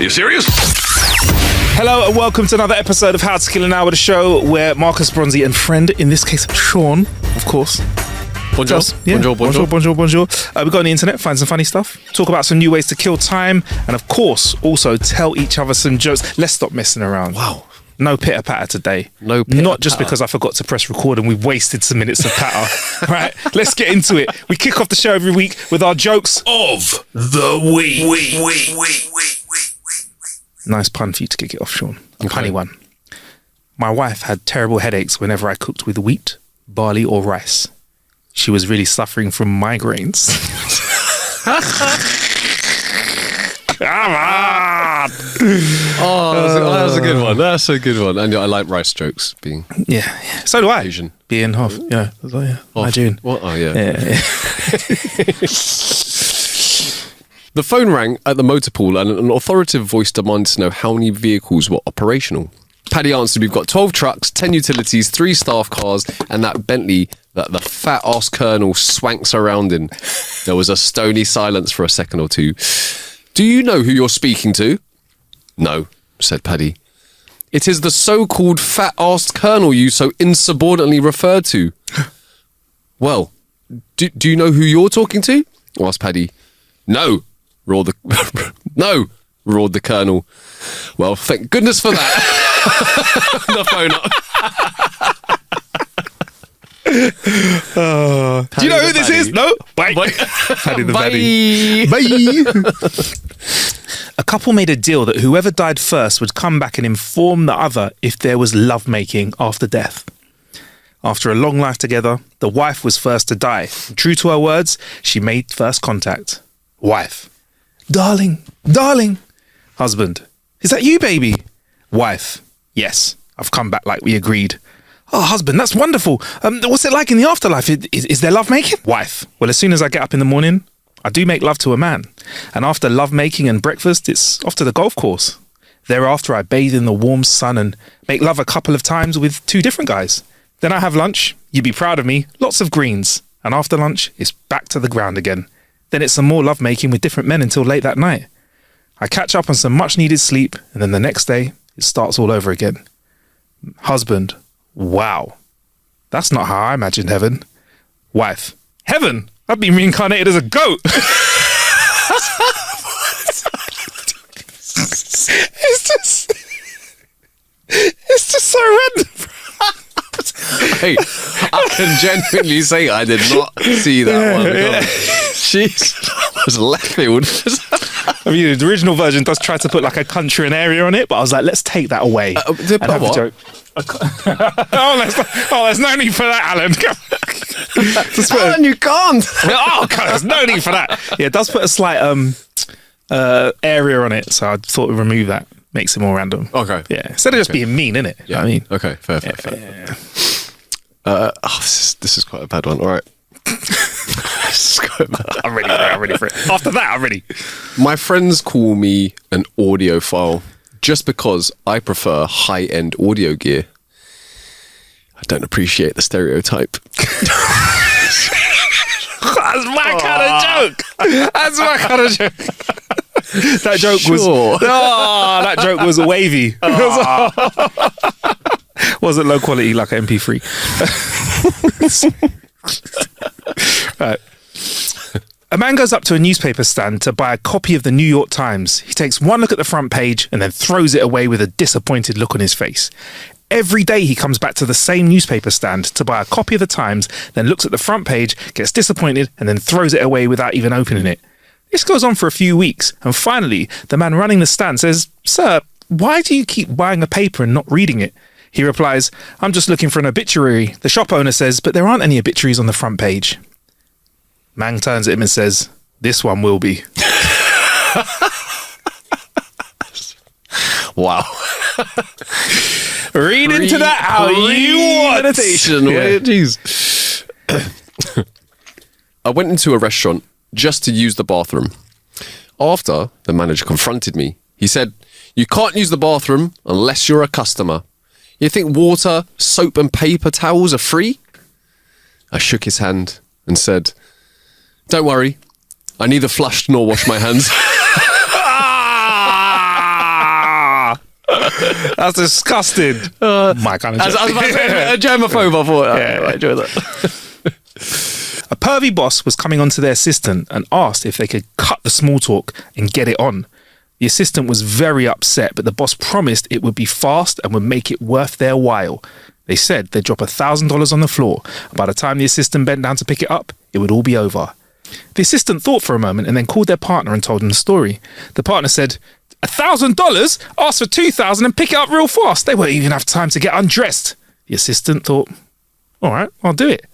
Are you serious? Hello and welcome to another episode of How to Kill an Hour, the show where Marcus Bronzy and friend, in this case Sean, of course. Bonjour. Yeah. Bonjour. Bonjour. We go on the internet, find some funny stuff, talk about some new ways to kill time, and of course, also tell each other some jokes. Let's stop messing around. Wow. No pitter patter today. No pitter Not just patter. because I forgot to press record and we've wasted some minutes of patter. Right, let's get into it. We kick off the show every week with our jokes Of the week. Nice pun for you to kick it off, Sean. A punny one. My wife had terrible headaches whenever I cooked with wheat, barley or rice. She was really suffering from migraines. Come on! That was a good one. That's a good one. And I like rice jokes being Yeah. So do I. Asian. Being half, Nigerian. What? Oh, yeah. Yeah. The phone rang at the motor pool and an authoritative voice demanded to know how many vehicles were operational. Paddy answered, "We've got 12 trucks, 10 utilities, 3 staff cars, and that Bentley that the fat-ass colonel swanks around in." There was a stony silence for a second or two. "Do you know who you're speaking to?" "No," said Paddy. "It is the so-called fat-ass colonel you so insubordinately referred to." "Well, do you know who you're talking to?" asked Paddy. "No," roared the colonel. "Well, thank goodness for that." The phone up. Do you know who this is? No? Bye. Paddy the Paddy. Bye. A couple made a deal that whoever died first would come back and inform the other if there was lovemaking after death. After a long life together, the wife was first to die. True to her words, she made first contact. Wife: "Darling. Husband: "Is that you, baby?" Wife: "Yes, I've come back like we agreed." "Oh, husband, that's wonderful. What's it like in the afterlife? Is there lovemaking?" Wife: "Well, as soon as I get up in the morning, I do make love to a man. And after lovemaking and breakfast, it's off to the golf course. Thereafter, I bathe in the warm sun and make love a couple of times with 2 different guys. Then I have lunch. You'd be proud of me. Lots of greens. And after lunch, it's back to the ground again. Then it's some more lovemaking with different men until late that night. I catch up on some much needed sleep, and then the next day, it starts all over again." Husband: "Wow, that's not how I imagined heaven." Wife: "Heaven? I've been reincarnated as a goat." It's just so random. Hey, I can genuinely say I did not see that one. Jeez, that was left field. I mean, the original version does try to put like a country and area on it, but I was like, let's take that away. And have a joke. There's no need for that, Alan. Alan, you can't. There's no need for that. Yeah, it does put a slight area on it, so I thought we'd remove that. Makes it more random. Okay. Yeah, instead of just being mean, innit? Yeah. I mean, Okay, fair. Yeah. This is quite a bad one. All right. This is quite bad. I'm ready for it. After that, I'm ready. My friends call me an audiophile just because I prefer high-end audio gear. I don't appreciate the stereotype. That's my kind of joke. That's my kind of joke. That joke was. Sure. That joke was wavy. Wasn't low quality like an MP3. Right. A man goes up to a newspaper stand to buy a copy of the New York Times. He takes one look at the front page and then throws it away with a disappointed look on his face. Every day he comes back to the same newspaper stand to buy a copy of the Times, then looks at the front page, gets disappointed, and then throws it away without even opening it. This goes on for a few weeks, and finally, the man running the stand says, "Sir, why do you keep buying a paper and not reading it?" He replies, "I'm just looking for an obituary." The shop owner says, "But there aren't any obituaries on the front page." Man turns at him and says, "This one will be." Wow. Read into that how you want. Meditation. Yeah. Jeez. I went into a restaurant just to use the bathroom. After, the manager confronted me. He said, "You can't use the bathroom unless you're a customer. You think water, soap and paper towels are free?" I shook his hand and said, "Don't worry, I neither flushed nor washed my hands." That's disgusting. My kind of As I was about to say, a germaphobe, I thought, I enjoy that. A pervy boss was coming onto their assistant and asked if they could cut the small talk and get it on. The assistant was very upset, but the boss promised it would be fast and would make it worth their while. They said they'd drop $1,000 on the floor. By the time the assistant bent down to pick it up, it would all be over. The assistant thought for a moment and then called their partner and told him the story. The partner said, $1,000? Ask for $2,000 and pick it up real fast. They won't even have time to get undressed. The assistant thought, all right, I'll do it.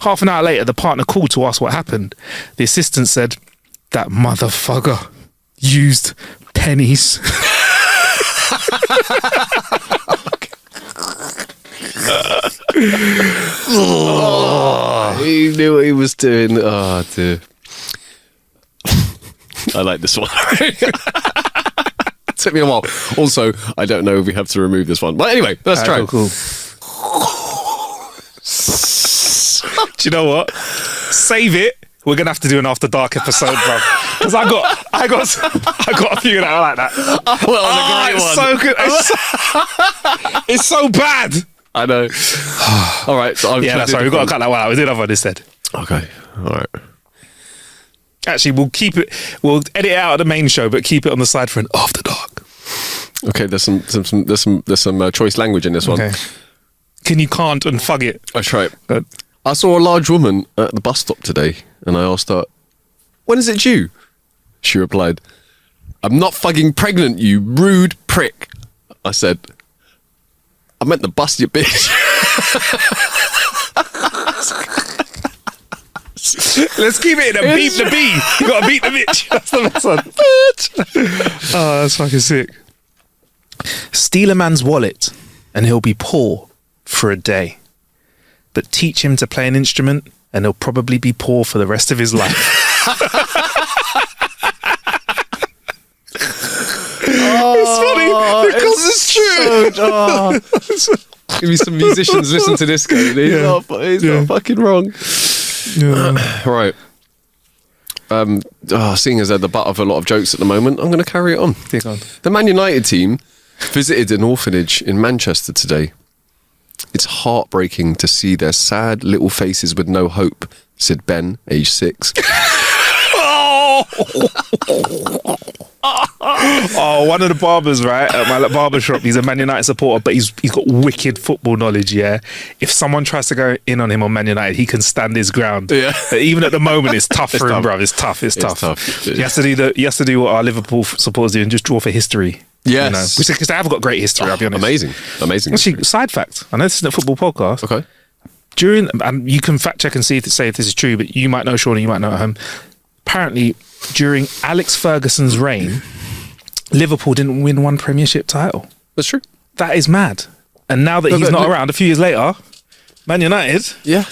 Half an hour later, the partner called to ask what happened. The assistant said, that motherfucker used pennies. He knew what he was doing. Oh, dear. I like this one. Took me a while. Also, I don't know if we have to remove this one. But anyway, let's try. Cool. Do you know what? Save it. We're gonna have to do an after dark episode, bro. Because I got a few that are like that. Well, that was a great one. It's so good. It's so bad. I know. All right. So Yeah, that's right. We've got to cut that one out. We did another one instead. Okay. All right. Actually, we'll keep it. We'll edit it out of the main show, but keep it on the side for an after dark. Okay. There's some choice language in this one. Okay. Can you can't and fug it? I try it. Good. I saw a large woman at the bus stop today, and I asked her, "When is it due?" She replied, "I'm not fucking pregnant, you rude prick." I said, "I meant the bus, you bitch." Let's keep it in a beep the bee. You got to beat the bitch. That's the best one. Oh, that's fucking sick. Steal a man's wallet and he'll be poor for a day. But teach him to play an instrument and he'll probably be poor for the rest of his life. It's funny because it's true. Give me some musicians listen to this guy. He's not fucking wrong. Yeah. Right. Seeing as they're the butt of a lot of jokes at the moment, I'm going to carry it on. Take on. The Man United team visited an orphanage in Manchester today. It's heartbreaking to see their sad little faces with no hope, said Ben, age 6. Oh, one of the barbers, right, at my barber shop, he's a Man United supporter, but he's got wicked football knowledge, yeah? If someone tries to go in on him on Man United, he can stand his ground. Yeah. Even at the moment, it's tough for him, tough. bro. It's tough. tough. He has to do what our Liverpool supporters do and just draw for history. Yes. Because they have got great history, I'll be honest. Amazing. Actually, side fact, I know this isn't a football podcast. Okay. And you can fact check and say if this is true, but you might know, Sean, and you might know at home. Apparently, during Alex Ferguson's reign, Liverpool didn't win one Premiership title. That's true. That is mad. And now that he's not around, a few years later, Man United. Yeah.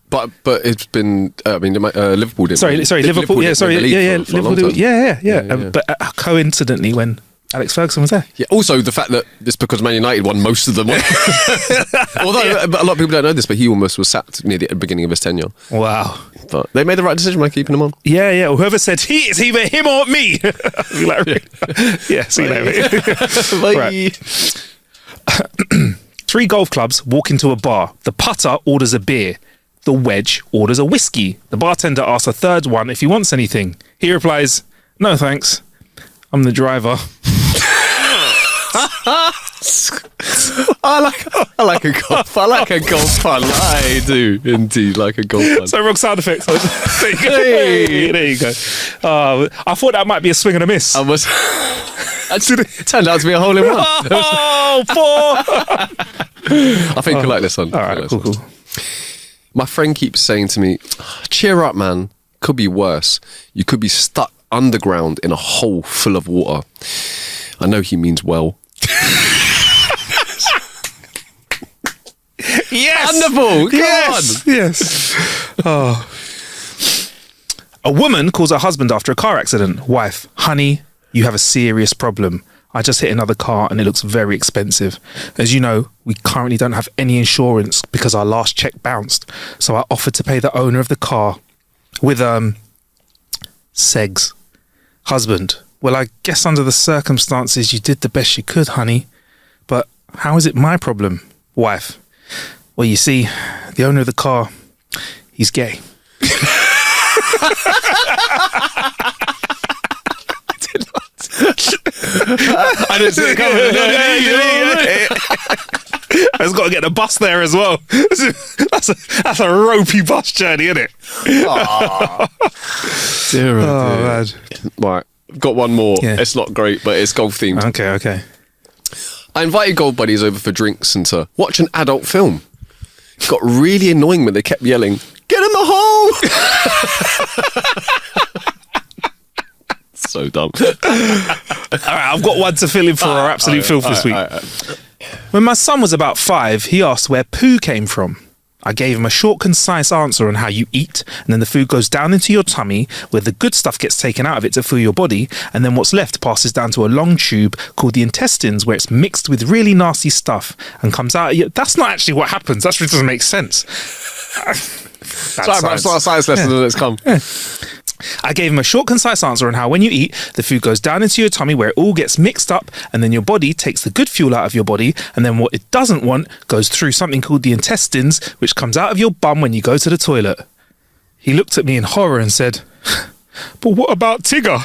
But it's been, Liverpool didn't. Sorry, Liverpool. Yeah, sorry. Yeah, Liverpool. Yeah. But coincidentally, when Alex Ferguson was there. Yeah. Also, the fact that it's because Man United won most of them. Although but a lot of people don't know this, but he almost was sacked near the beginning of his tenure. Wow. But they made the right decision by keeping him on. Yeah. Whoever said it's either him or me. See you later. Bye. Right. 3 golf clubs walk into a bar. The putter orders a beer. The wedge orders a whiskey. The bartender asks a third one if he wants anything. He replies, "No thanks. I'm the driver." I like a golf pun. I do indeed like a golf pun. So wrong sound effects. There you go. Hey. There you go. I thought that might be a swing and a miss. It turned out to be a hole in one. Oh, 4. I think I like this one. All right, cool. My friend keeps saying to me, "Cheer up, man. Could be worse. You could be stuck underground in a hole full of water." I know he means well. Yes! Wonderful! Come on! Yes. Oh. A woman calls her husband after a car accident. Wife, honey, you have a serious problem. I just hit another car and it looks very expensive. As you know, we currently don't have any insurance because our last check bounced. So I offered to pay the owner of the car with, segs. Husband, well, I guess under the circumstances you did the best you could, honey. But How is it my problem? Wife. Well, you see, the owner of the car, he's gay. I didn't see it coming. I've got to get the bus there as well. That's a ropey bus journey, isn't it? Dear, Oh, man. Right, I've got one more. Yeah. It's not great, but it's golf themed. Okay. I invited golf buddies over for drinks and to watch an adult film. It got really annoying when they kept yelling, "Get in the hole!" So dumb. All right, I've got one to fill in for our absolute filth this week. When my son was about 5, he asked where poo came from. I gave him a short, concise answer on how you eat, and then the food goes down into your tummy, where the good stuff gets taken out of it to fuel your body, and then what's left passes down to a long tube called the intestines, where it's mixed with really nasty stuff and comes out. That's not actually what happens. That really doesn't make sense. Sorry, bro, it's not a science lesson, and it's come. I gave him a short, concise answer on how when you eat, the food goes down into your tummy where it all gets mixed up, and then your body takes the good fuel out of your body, and then what it doesn't want goes through something called the intestines, which comes out of your bum when you go to the toilet. He looked at me in horror and said, "But what about Tigger?"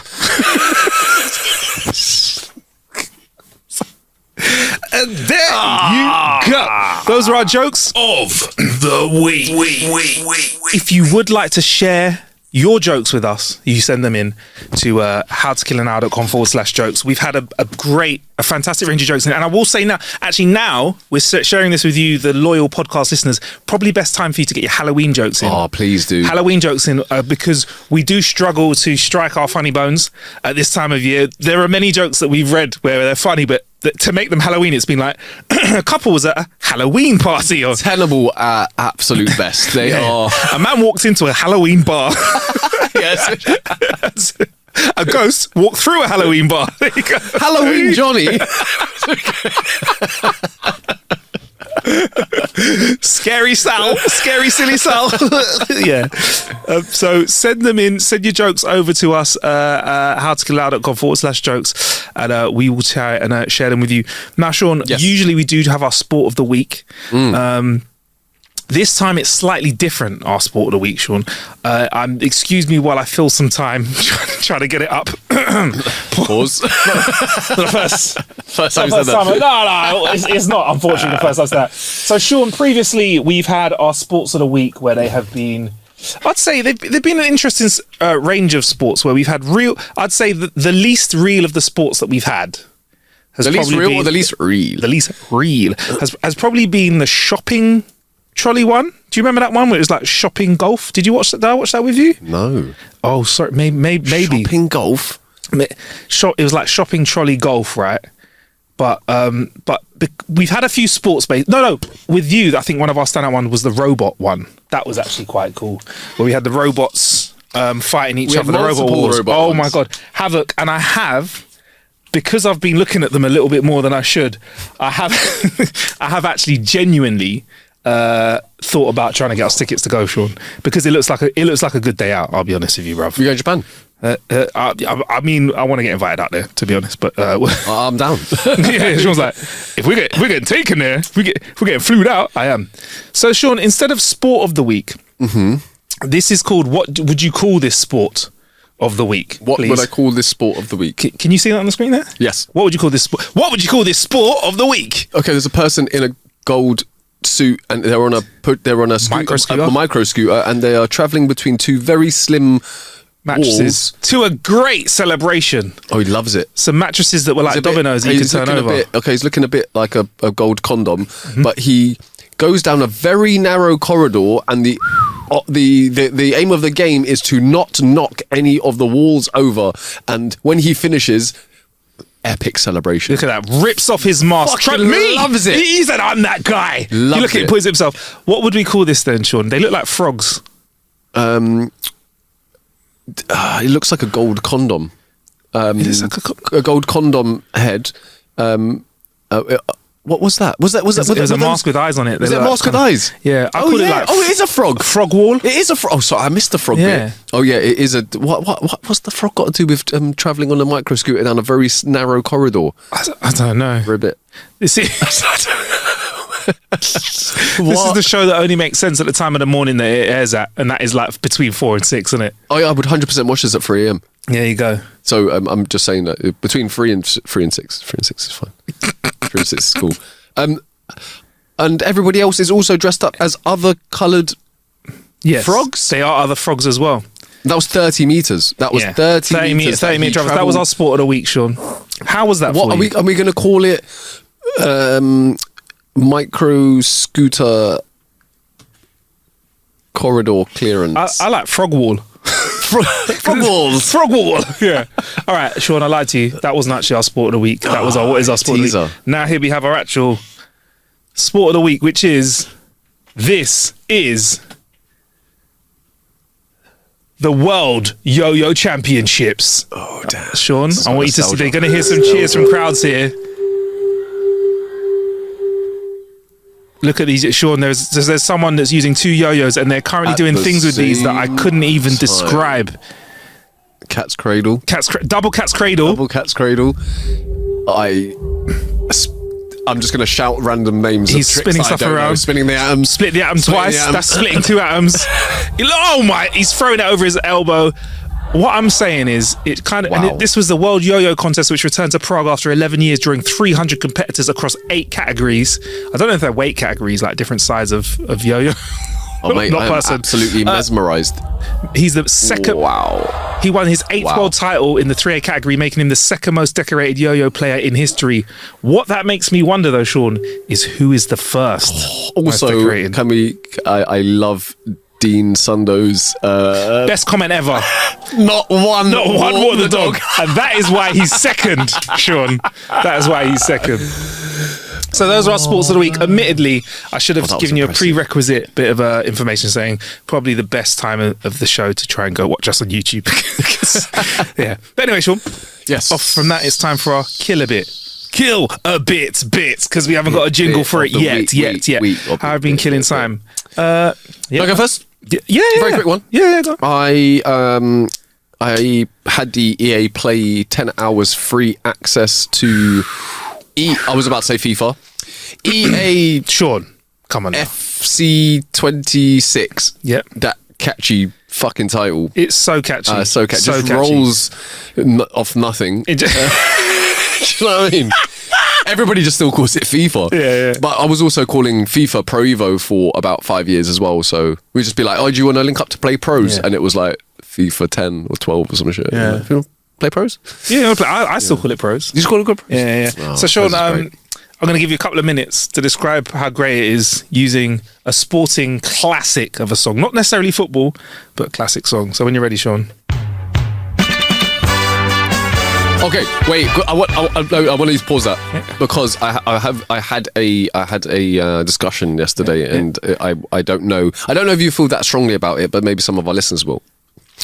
And there you go. Those are our jokes Of the week. If you would like to share your jokes with us, you send them in to howtokillanhour.com/jokes. We've had a fantastic range of jokes in it. And I will say now we're sharing this with you, the loyal podcast listeners. Probably best time for you to get your Halloween jokes in. Oh, please do. Halloween jokes in, because we do struggle to strike our funny bones at this time of year. There are many jokes that we've read where they're funny, but to make them Halloween, it's been like a couple was at a Halloween party. Or Tenable at absolute best. They are. A man walked into a Halloween bar. Yes. A ghost walked through a Halloween bar. There you go. Halloween Johnny. Scary Sal. Scary silly Sal. Yeah. So send them in. Send your jokes over to us. howtokillanhour.com/jokes, and we will try and share them with you. Now, Sean, Yes. usually we do have our sport of the week. This time it's slightly different, our sport of the week, Sean. Excuse me while I fill some time trying to get it up. Pause. The first time you said that. No, it's not, unfortunately, the first time I said that. So, Sean, previously we've had our sports of the week where they have been, I'd say they've been an interesting range of sports where we've had I'd say the least real of the sports that we've had. The least real or the least real? The least real has probably been the shopping trolley one. Do you remember that one where it was like shopping golf? Did you watch that? Did I watch that with you? No. Oh, sorry. Maybe. Shopping golf? It was like shopping trolley golf, right? But we've had a few sports based. No, with you, I think one of our standout ones was the robot one. That was actually quite cool, where we had the robots fighting each other. The robot wars. Oh my god, Havoc! And I have, because I've been looking at them a little bit more than I should. I have actually genuinely thought about trying to get us tickets to go, Sean, because it looks like a good day out. I'll be honest with you, bruv. You going to Japan? I mean, I want to get invited out there, to be honest, but I'm down. yeah, Sean's like, if we're getting taken there, if we're getting flued out, I am. So, Sean, instead of sport of the week, this is called, what would you call this sport of the week? What please? would I call this sport of the week? Can you see that on the screen there? Yes. What would you call this? What would you call this sport of the week? Okay, there's a person in a gold suit and they're on a micro scooter, and they are travelling between two very slim mattresses to a great celebration. Oh, he loves it. Some mattresses that were like dominoes that you can turn over. He's looking a bit like a gold condom, but he goes down a very narrow corridor, and the aim of the game is to not knock any of the walls over. And when he finishes, epic celebration. Look at that. Rips off his mask. Loves it. He said, I'm that guy. Loves you look at it. He puts himself. What would we call this then, Sean? They look like frogs. It looks like a gold condom. It is like a gold condom head. What was that? Was it was a mask with eyes on it. Was it a mask with eyes? Yeah. I call it like. Oh, it is a frog. Frog wall. It is a frog. Oh, sorry, I missed the frog bit. Oh, yeah, it is a. What's the frog got to do with travelling on a micro scooter down a very narrow corridor? I don't know. For a bit. This is the show that only makes sense at the time of the morning that it airs at, and that is like between 4 and 6, isn't it? Oh, yeah, I would 100% watch this at 3 a.m. There you go. So I'm just saying that between 3 and 6, 3 and 6 is fine. 3 and 6 is cool. And everybody else is also dressed up as other coloured frogs. They are other frogs as well. That was 30 metres. That was 30 metres. 30 metre travels. That was our sport of the week, Sean. How was that for you? Are we going to call it micro scooter corridor clearance? I like frog wall. Frog walls. Frog wall. Yeah. All right, Sean, I lied to you. That wasn't actually our sport of the week. That was our what is our sport teaser. of the week. Now here we have our actual sport of the week, which is this is the World Yo-Yo Championships. Oh, damn. Sean, I want you to see. They're going to hear some cheers from crowds here. Look at these, Sean. There's someone that's using 2 yo-yos, and they're currently doing things with these that I couldn't even describe. Cat's cradle. Double cat's cradle. Double cat's cradle. I'm just going to shout random names. He's spinning stuff around. Spinning the atoms. Split the atom twice. That's splitting 2 atoms. Oh my! He's throwing it over his elbow. What I'm saying is, it kind of. Wow. This was the World Yo-Yo Contest, which returned to Prague after 11 years, drawing 300 competitors across 8 categories. I don't know if they're weight categories, like different sides of yo-yo. Oh mate, Not I'm person. absolutely mesmerised. He's the second. Wow. He won his 8th world title in the 3A category, making him the second most decorated yo-yo player in history. What that makes me wonder, though, Sean, is who is the first. Also, can we? I love Dean Sundo's best comment ever. Not one more than the dog. And that is why he's second, Sean. That is why he's second. So those are our sports of the week. Admittedly, I should have given you a prerequisite bit of information saying probably the best time of the show to try and go watch us on YouTube. Yeah. But anyway, Sean. Yes. Off from that, it's time for our Kill a Bit. Kill a bit, because we haven't got a jingle for it yet. I've been killing time. Can I go first? Yeah. Very quick one. Yeah, go on. I had the EA Play 10 hours free access to I was about to say FIFA. EA Sean, come on now. EAFC26. Yep. That catchy fucking title. It's so catchy. So catchy. So Just catchy. rolls off nothing. Do you know what I mean? Everybody just still calls it FIFA. Yeah. But I was also calling FIFA Pro Evo for about 5 years as well. So we'd just be like, oh, do you want to link up to play pros? Yeah. And it was like FIFA 10 or 12 or some shit. Yeah. Like, you know, play pros? Yeah, I still call it pros. You just call it good pros? Yeah. Oh, So, Sean, pros is I'm great. going to give you a couple of minutes to describe how great it is using a sporting classic of a song. Not necessarily football, but a classic song. So when you're ready, Sean. Okay, wait. I want to pause that because I had a discussion yesterday, and I don't know if you feel that strongly about it, but maybe some of our listeners will.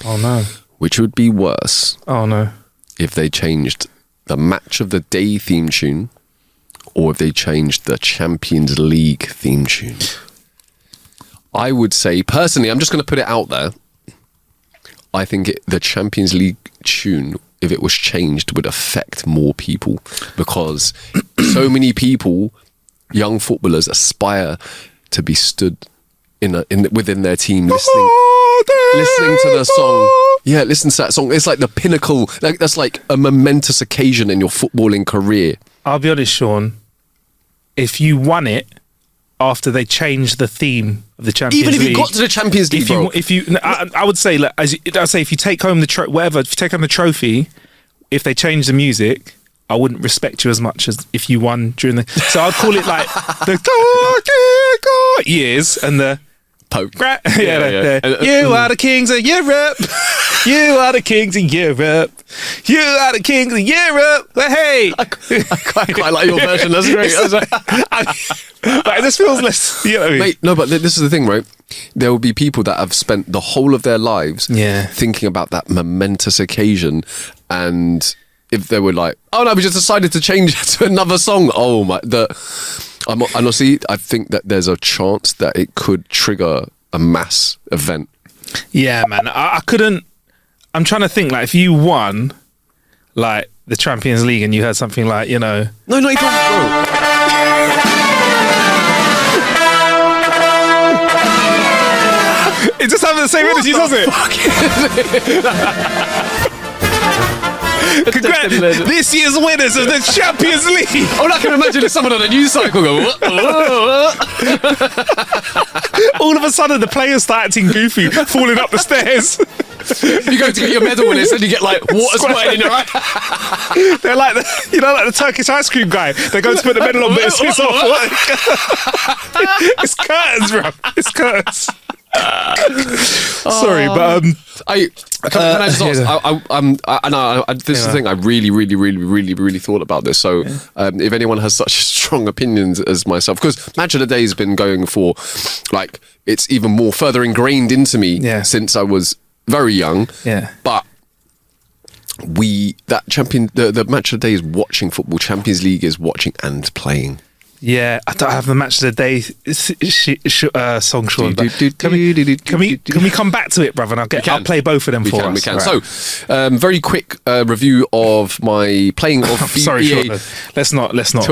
Oh no! Which would be worse? Oh no! If they changed the match of the day theme tune, or if they changed the Champions League theme tune. I would say personally, I'm just going to put it out there. I think the Champions League tune, if it was changed, would affect more people because so many people, young footballers, aspire to be stood within their team listening to the song. Yeah, listen to that song. It's like the pinnacle. Like that's like a momentous occasion in your footballing career. I'll be honest, Sean. If you won it after they changed the theme of the Champions League, even if you got to the Champions League, I would say, like, I'd say if you take home if you take home the trophy, if they change the music, I wouldn't respect you as much as if you won during the. So I'd call it like the years and the Pope. You are the kings of Europe. You are the kings of Europe. You are the kings of Europe. Hey, I quite like your version. That's great. But it just feels less. You know what I mean? Mate, no, but this is the thing, right? There will be people that have spent the whole of their lives thinking about that momentous occasion, and if they were like, "Oh no, we just decided to change it to another song," oh my, honestly, I think that there's a chance that it could trigger a mass event. Yeah, man. I couldn't. I'm trying to think. Like, if you won, like the Champions League and you heard something like, you know... No, not even... Bro. It just having the same energy, doesn't it? Congrats, this year's winners of the Champions League. All I can imagine is someone on a news cycle going, what? All of a sudden, the players start acting goofy, falling up the stairs. You go to get your medal winners and you get like water squirting in your eye. They're like the Turkish ice cream guy. They go to put the medal on, but it's off. It's curtains, bro. It's curtains. Sorry, but can I just ask? This is the thing. I really thought about this. So, if anyone has such strong opinions as myself, because Match of the Day has been going for, like, it's even more further ingrained into me since I was very young. Yeah, but the Match of the Day is watching football. Champions League is watching and playing. Yeah, I don't have the Match of the Day song, Sean. But can we come back to it, brother? And I'll play both of them for us. We can. Right. So, very quick review of my playing of the sorry, EA. Sean. Let's not let's not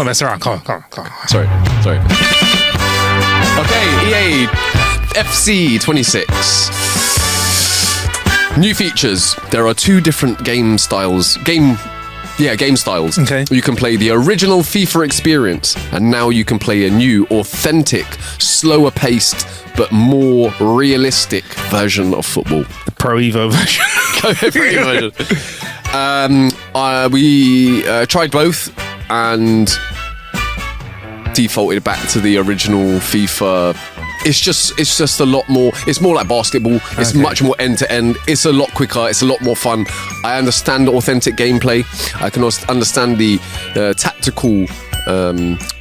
mess around. Come on. Sorry. Okay, EAFC26. New features. There are 2 different game styles. Game styles. Okay. You can play the original FIFA experience, and now you can play a new, authentic, slower paced, but more realistic version of football. The Pro Evo version. We tried both and defaulted back to the original FIFA. It's just a lot more. It's more like basketball. It's much more end to end. It's a lot quicker. It's a lot more fun. I understand authentic gameplay. I can also understand the tactical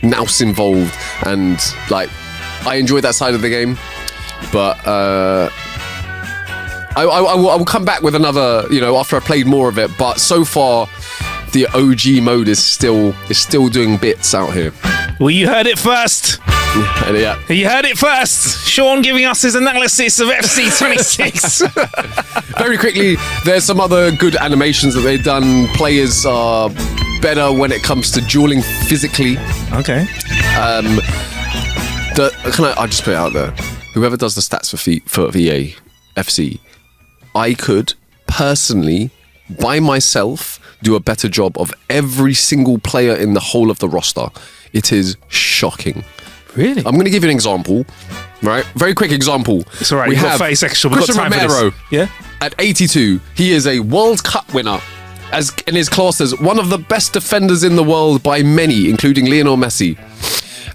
nous involved, and like I enjoy that side of the game. But I will come back with another. After I played more of it. But so far, the OG mode is still doing bits out here. Well, you heard it first. Yeah. You heard it first. Sean giving us his analysis of FC26. Very quickly, there's some other good animations that they've done. Players are better when it comes to dueling physically. Okay. I'll just put it out there. Whoever does the stats for EA FC, I could personally, by myself, do a better job of every single player in the whole of the roster. It is shocking. Really? I'm going to give you an example, right? Very quick example. It's all right. We You've have got 30 seconds. We've got Christian time Romero. for this. Yeah? At 82, he is a World Cup winner, as in his class as one of the best defenders in the world by many, including Lionel Messi.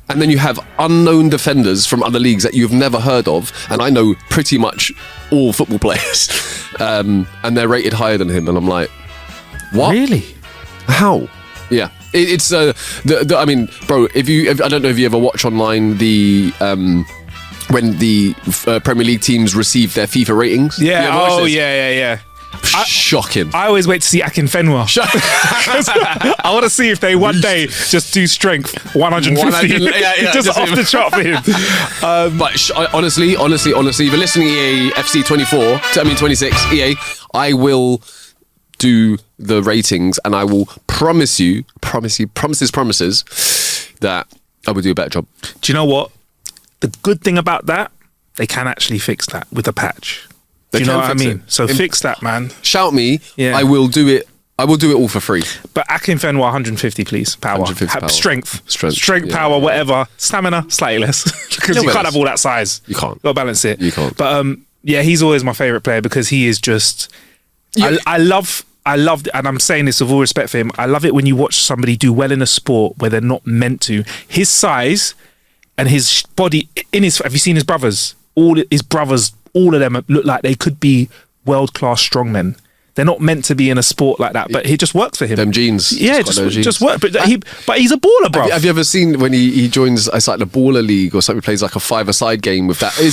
And then you have unknown defenders from other leagues that you've never heard of, and I know pretty much all football players, and they're rated higher than him, and I'm like, what? Really? How? Yeah. It's I mean, bro. I don't know if you ever watch online the when the Premier League teams receive their FIFA ratings. Yeah. Oh, yeah. Shocking. I always wait to see Akinfenwa. I want to see if they one day just do strength 150. Just off the chart for him. But honestly, if you're listening to EA FC 26 EA, I will do the ratings, and I will promises that I will do a better job. Do you know what? The good thing about that, they can actually fix that with a patch. Do you know what I mean? So fix that, man. Shout me. Yeah. I will do it. I will do it all for free. But Akinfenwa 150, please. Power. 150 power. Strength, power, whatever. Stamina, slightly less. Because you can't have all that size. You can't. Got to balance it. You can't. But he's always my favourite player because he is just... Yeah. I love, and I'm saying this with all respect for him, I love it when you watch somebody do well in a sport where they're not meant to. His size and his body, have you seen his brothers? All of them look like they could be world-class strongmen. They're not meant to be in a sport like that, but it just works for him. Them genes. Yeah, just work. But he's a baller, bro. Have you ever seen when he joins a like the baller league or something? He plays like a 5-a-side game with that. I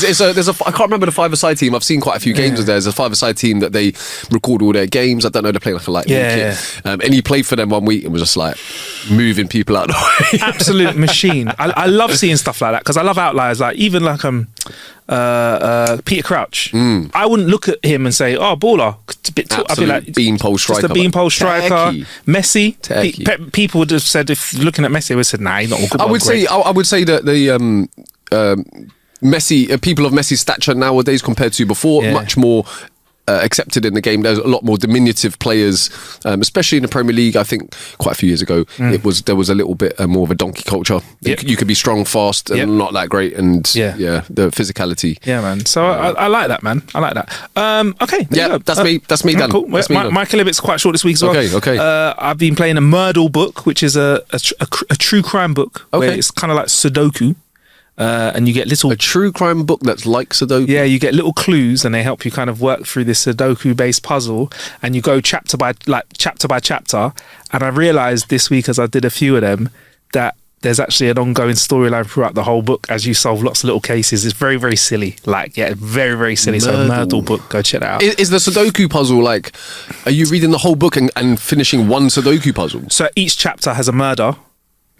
can't remember the 5-a-side team. I've seen quite a few games of theirs. There's a 5-a-side team that they record all their games. I don't know. They're playing like a light kit. And he played for them one week and was just like moving people out of the way. Absolute machine. I love seeing stuff like that because I love outliers. Like even like Peter Crouch. I wouldn't look at him and say, "Oh, baller." I'd be like, beanpole striker. Just a beanpole striker. Techie. Messi. People would have said, if looking at Messi, they would have said, "Nah, he's not a good one." I would say that the Messi people of Messi's stature nowadays compared to before, much more accepted in the game. There's a lot more diminutive players, especially in the Premier League. I think quite a few years ago, there was a little bit more of a donkey culture. You could be strong, fast, and not that great, and the physicality. Yeah, man. So I like that, man. I like that. Okay, that's me. That's me done. Cool. My Kilibit's quite short this week as well. Okay. I've been playing a Murdle book, which is a true crime book. Where it's kind of like Sudoku. And you get a true crime book that's like Sudoku. Yeah, you get little clues, and they help you kind of work through this Sudoku-based puzzle. And you go chapter by chapter. And I realised this week, as I did a few of them, that there's actually an ongoing storyline throughout the whole book as you solve lots of little cases. It's very, very silly. Very, very silly. So Murdle book, go check that out. Is the Sudoku puzzle like? Are you reading the whole book and finishing one Sudoku puzzle? So each chapter has a murder.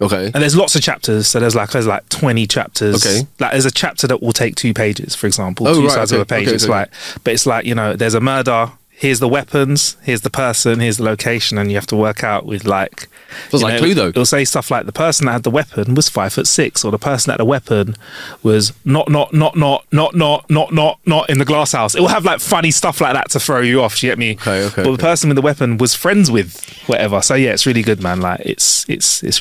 Okay. And there's lots of chapters. So there's like 20 chapters. Okay. Like there's a chapter that will take 2 pages, for example. Oh, two right, sides okay, of a page. okay, It's okay. like, but it's like, there's a murder. Here's the weapons. Here's the person. Here's the location, and you have to work out with like. Feels like Cluedo. It'll say stuff like the person that had the weapon was 5'6", or the person that had the weapon was not in the glass house. It will have like funny stuff like that to throw you off. Do you get me? Okay. But the person with the weapon was friends with whatever. So yeah, it's really good, man. Like it's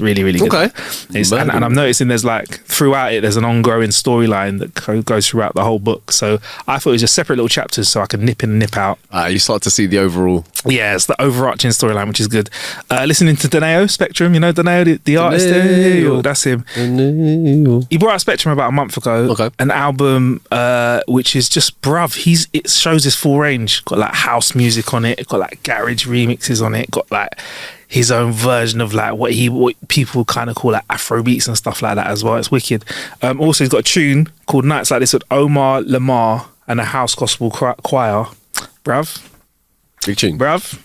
really, really good. Okay. And I'm noticing there's like throughout it, there's an ongoing storyline that goes throughout the whole book. So I thought it was just separate little chapters, so I could nip in and nip out. You start to see the overall. Yeah, it's the overarching storyline, which is good. Listening to Deneo Spectrum, Deneo, the artist. Deneo. That's him. Deneo. He brought out Spectrum about a month ago. Okay. An album which is just it shows his full range. Got like house music on it. Got like garage remixes on it. Got like his own version of like what people kind of call like Afro beats and stuff like that as well. It's wicked. Also, he's got a tune called Nights Like This with Omar Lamar and a house gospel choir. Bruv. Big tune. Bruv.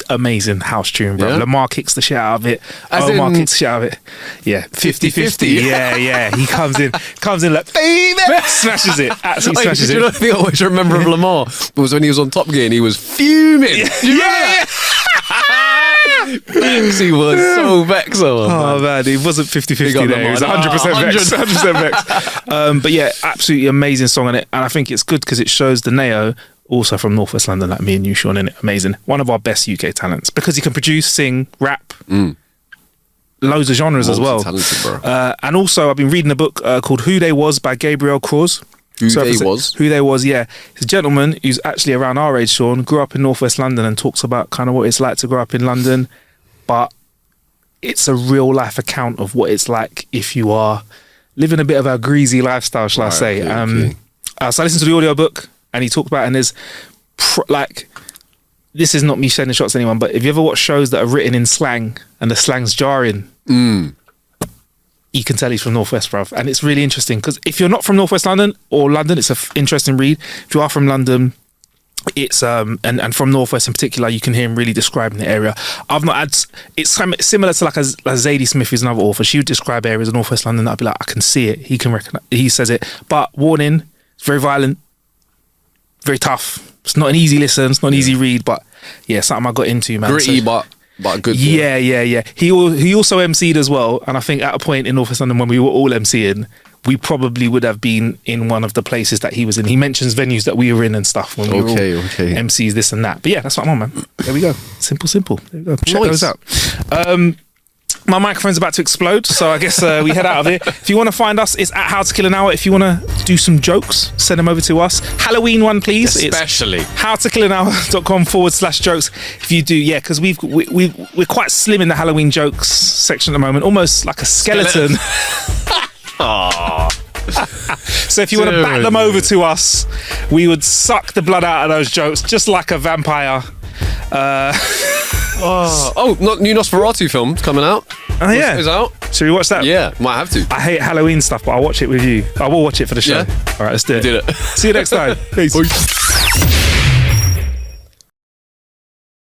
Amazing house tune, bro. Yeah? Lamar kicks the shit out of it. As Omar in- kicks the shit out of it. Yeah, 50-50. Yeah. He comes in like, baby, smashes it. Absolutely smashes Do you know the thing I always remember of Lamar was when he was on Top Gear and he was fuming. Yeah. He was so vexed. Oh man, he wasn't 50-50 there. He was 100% vexed. 100% vexed. But yeah, absolutely amazing song on it. And I think it's good because it shows Deneo, also from Northwest London, like me and you, Sean, in it. Amazing. One of our best UK talents because he can produce, sing, rap, loads of genres as well. Multi-talented, bro. And also, I've been reading a book called Who They Was by Gabriel Cross. Who They Was, yeah. He's a gentleman who's actually around our age, Sean, grew up in Northwest London and talks about kind of what it's like to grow up in London. But it's a real life account of what it's like if you are living a bit of a greasy lifestyle, shall I say. Okay. So I listened to the audiobook and he talked about it, and there's this is not me sending shots at anyone, but if you ever watch shows that are written in slang and the slang's jarring, you can tell he's from Northwest, bruv. And it's really interesting because if you're not from Northwest London or London, it's an interesting read. If you are from London, it's and from Northwest in particular, you can hear him really describing the area. I've not had. It's similar to like a Zadie Smith, who's another author. She would describe areas of Northwest London that I'd be like, I can see it. He can recognize. He says it, but warning: it's very violent, very tough. It's not an easy listen. It's not an easy read, but yeah, something I got into, man. Gritty, but good. Yeah. He also MC'd as well, and I think at a point in Northwest London when we were all MCing, we probably would have been in one of the places that he was in. He mentions venues that we were in and stuff when we were all MCs, this and that. But yeah, that's what I'm on, man. There we go. Simple. There we go. Check those out. My microphone's about to explode, so I guess we head out of here. If you want to find us, it's at How to Kill an Hour. If you want to do some jokes, send them over to us. Halloween one, please. Especially. It's howtokillanhour.com/jokes. If you do, yeah, because we're quite slim in the Halloween jokes section at the moment, almost like a skeleton. So if you want to back them over to us, we would suck the blood out of those jokes just like a vampire. New Nosferatu film coming out. Oh yeah, is out. Should we watch that? Yeah, might have to. I hate Halloween stuff, but I'll watch it with you. I will watch it for the show. Yeah? All right, let's do it. Did it. See you next time. Peace.